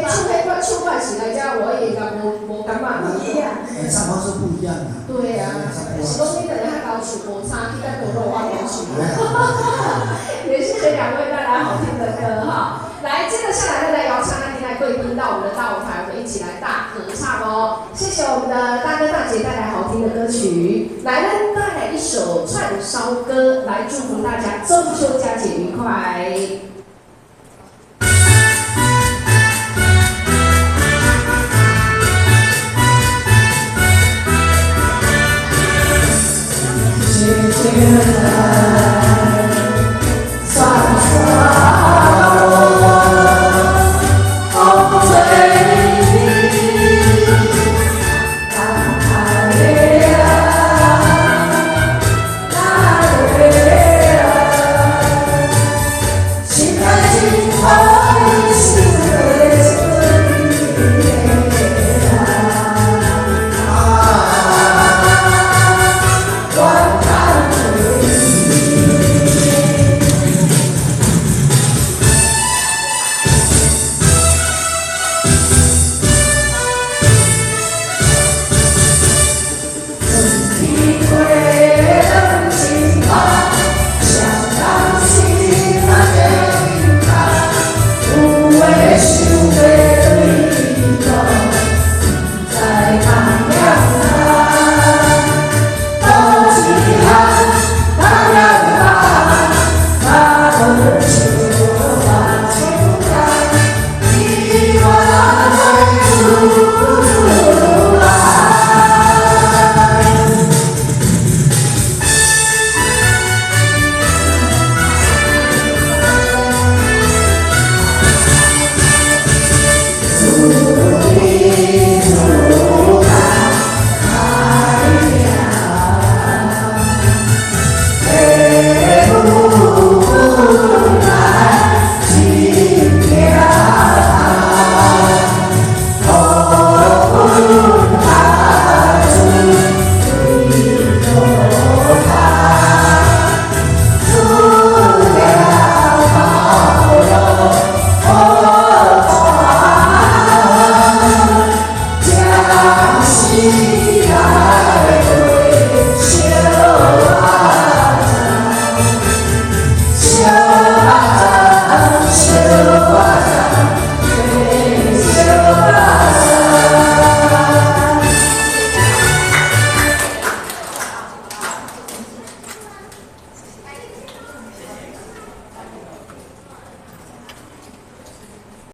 唱惯起来，加我也讲无感觉不一样。唱方式不一样的。对呀，是讲你等下他搞曲无差，去到抖落花边去。也谢谢两位带来好听的歌哈。来，接着下来呢，来邀请今天的贵宾到我们的大舞台，我们一起来大合唱哦。谢谢我们的大哥大姐带来好听的歌曲，来呢带来一首串烧歌，来祝福大家中秋佳节愉快。谢谢。